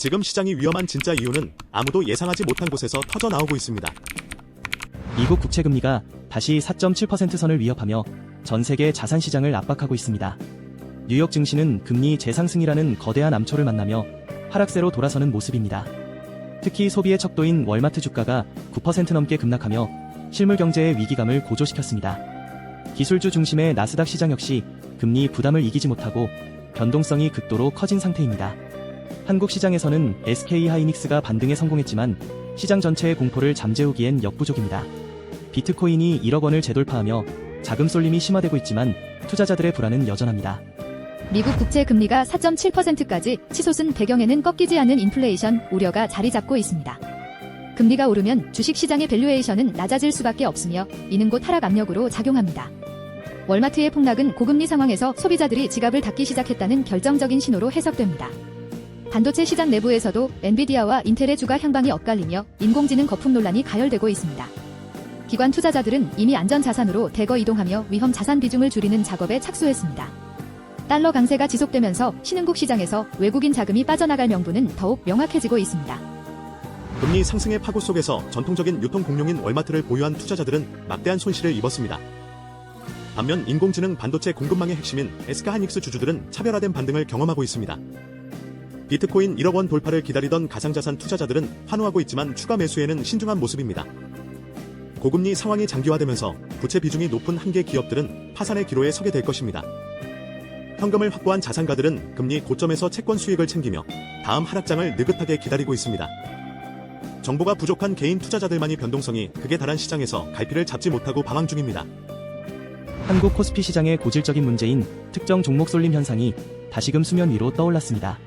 지금 시장이 위험한 진짜 이유는 아무도 예상하지 못한 곳에서 터져 나오고 있습니다. 미국 국채금리가 다시 4.7% 선을 위협하며 전 세계 자산 시장을 압박하고 있습니다. 뉴욕 증시는 금리 재상승이라는 거대한 암초를 만나며 하락세로 돌아서는 모습입니다. 특히 소비의 척도인 월마트 주가가 9% 넘게 급락하며 실물 경제의 위기감을 고조시켰습니다. 기술주 중심의 나스닥 시장 역시 금리 부담을 이기지 못하고 변동성이 극도로 커진 상태입니다. 한국 시장에서는 SK하이닉스가 반등에 성공했지만 시장 전체의 공포를 잠재우기엔 역부족입니다. 비트코인이 1억 원을 재돌파하며 자금 쏠림이 심화되고 있지만 투자자들의 불안은 여전합니다. 미국 국채 금리가 4.7%까지 치솟은 배경에는 꺾이지 않는 인플레이션 우려가 자리 잡고 있습니다. 금리가 오르면 주식시장의 밸류에이션은 낮아질 수밖에 없으며 이는 곧 하락 압력으로 작용합니다. 월마트의 폭락은 고금리 상황에서 소비자들이 지갑을 닫기 시작했다는 결정적인 신호로 해석됩니다. 반도체 시장 내부에서도 엔비디아와 인텔의 주가 향방이 엇갈리며 인공지능 거품 논란이 가열되고 있습니다. 기관 투자자들은 이미 안전자산으로 대거 이동하며 위험 자산 비중을 줄이는 작업에 착수했습니다. 달러 강세가 지속되면서 신흥국 시장에서 외국인 자금이 빠져나갈 명분은 더욱 명확해지고 있습니다. 금리 상승의 파고 속에서 전통적인 유통 공룡인 월마트를 보유한 투자자들은 막대한 손실을 입었습니다. 반면 인공지능 반도체 공급망의 핵심인 SK하이닉스 주주들은 차별화된 반등을 경험하고 있습니다. 비트코인 1억 원 돌파를 기다리던 가상자산 투자자들은 환호하고 있지만 추가 매수에는 신중한 모습입니다. 고금리 상황이 장기화되면서 부채 비중이 높은 한계 기업들은 파산의 기로에 서게 될 것입니다. 현금을 확보한 자산가들은 금리 고점에서 채권 수익을 챙기며 다음 하락장을 느긋하게 기다리고 있습니다. 정보가 부족한 개인 투자자들만이 변동성이 극에 달한 시장에서 갈피를 잡지 못하고 방황 중입니다. 한국 코스피 시장의 고질적인 문제인 특정 종목 쏠림 현상이 다시금 수면 위로 떠올랐습니다.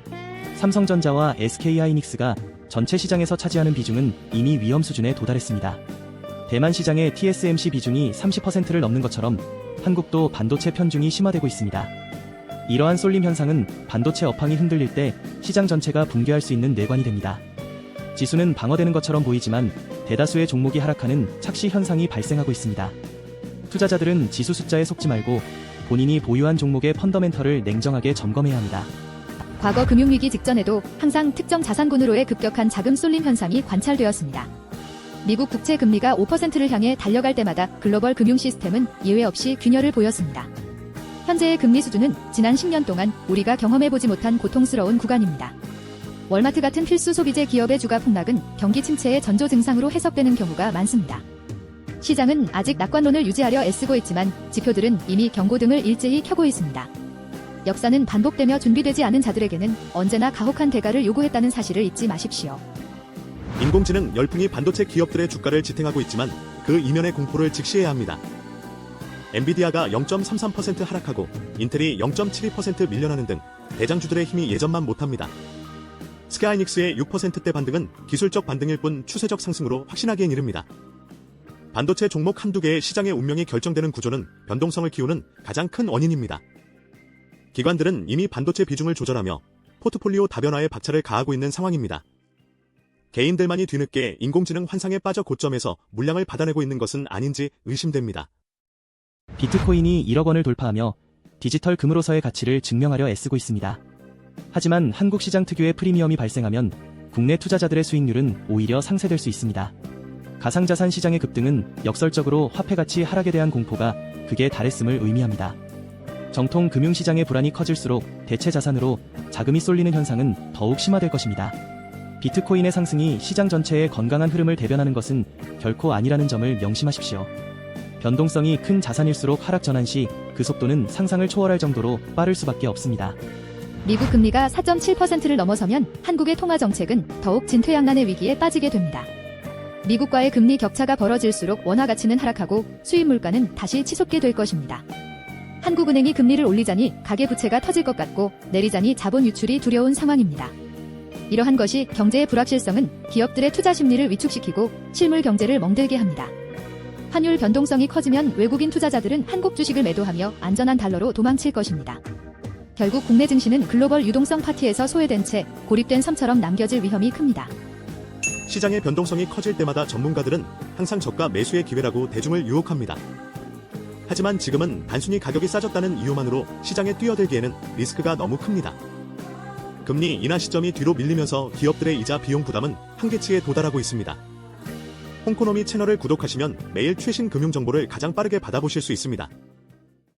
삼성전자와 SK하이닉스가 전체 시장에서 차지하는 비중은 이미 위험 수준에 도달했습니다. 대만 시장의 TSMC 비중이 30%를 넘는 것처럼 한국도 반도체 편중이 심화되고 있습니다. 이러한 쏠림 현상은 반도체 업황이 흔들릴 때 시장 전체가 붕괴할 수 있는 뇌관이 됩니다. 지수는 방어되는 것처럼 보이지만 대다수의 종목이 하락하는 착시 현상이 발생하고 있습니다. 투자자들은 지수 숫자에 속지 말고 본인이 보유한 종목의 펀더멘털을 냉정하게 점검해야 합니다. 과거 금융위기 직전에도 항상 특정 자산군으로의 급격한 자금 쏠림 현상이 관찰되었습니다. 미국 국채 금리가 5%를 향해 달려갈 때마다 글로벌 금융 시스템은 예외 없이 균열을 보였습니다. 현재의 금리 수준은 지난 10년 동안 우리가 경험해보지 못한 고통스러운 구간입니다. 월마트 같은 필수 소비재 기업의 주가 폭락은 경기 침체의 전조 증상으로 해석되는 경우가 많습니다. 시장은 아직 낙관론을 유지하려 애쓰고 있지만 지표들은 이미 경고등을 일제히 켜고 있습니다. 역사는 반복되며 준비되지 않은 자들에게는 언제나 가혹한 대가를 요구했다는 사실을 잊지 마십시오. 인공지능 열풍이 반도체 기업들의 주가를 지탱하고 있지만 그 이면의 공포를 직시해야 합니다. 엔비디아가 0.33% 하락하고 인텔이 0.72% 밀려나는 등 대장주들의 힘이 예전만 못합니다. SK하이닉스의 6%대 반등은 기술적 반등일 뿐 추세적 상승으로 확신하기엔 이릅니다. 반도체 종목 한두 개의 시장의 운명이 결정되는 구조는 변동성을 키우는 가장 큰 원인입니다. 기관들은 이미 반도체 비중을 조절하며 포트폴리오 다변화에 박차를 가하고 있는 상황입니다. 개인들만이 뒤늦게 인공지능 환상에 빠져 고점에서 물량을 받아내고 있는 것은 아닌지 의심됩니다. 비트코인이 1억 원을 돌파하며 디지털 금으로서의 가치를 증명하려 애쓰고 있습니다. 하지만 한국 시장 특유의 프리미엄이 발생하면 국내 투자자들의 수익률은 오히려 상쇄될 수 있습니다. 가상자산 시장의 급등은 역설적으로 화폐 가치 하락에 대한 공포가 극에 달했음을 의미합니다. 정통 금융시장의 불안이 커질수록 대체 자산으로 자금이 쏠리는 현상은 더욱 심화될 것입니다. 비트코인의 상승이 시장 전체의 건강한 흐름을 대변하는 것은 결코 아니라는 점을 명심하십시오. 변동성이 큰 자산일수록 하락 전환 시 그 속도는 상상을 초월할 정도로 빠를 수밖에 없습니다. 미국 금리가 4.7%를 넘어서면 한국의 통화정책은 더욱 진퇴양난의 위기에 빠지게 됩니다. 미국과의 금리 격차가 벌어질수록 원화 가치는 하락하고 수입 물가는 다시 치솟게 될 것입니다. 한국은행이 금리를 올리자니 가계부채가 터질 것 같고 내리자니 자본 유출이 두려운 상황입니다. 이러한 것이 경제의 불확실성은 기업들의 투자 심리를 위축시키고 실물 경제를 멍들게 합니다. 환율 변동성이 커지면 외국인 투자자들은 한국 주식을 매도하며 안전한 달러로 도망칠 것입니다. 결국 국내 증시는 글로벌 유동성 파티에서 소외된 채 고립된 섬처럼 남겨질 위험이 큽니다. 시장의 변동성이 커질 때마다 전문가들은 항상 저가 매수의 기회라고 대중을 유혹합니다. 하지만 지금은 단순히 가격이 싸졌다는 이유만으로 시장에 뛰어들기에는 리스크가 너무 큽니다. 금리 인하 시점이 뒤로 밀리면서 기업들의 이자 비용 부담은 한계치에 도달하고 있습니다. 홍코노미 채널을 구독하시면 매일 최신 금융 정보를 가장 빠르게 받아보실 수 있습니다.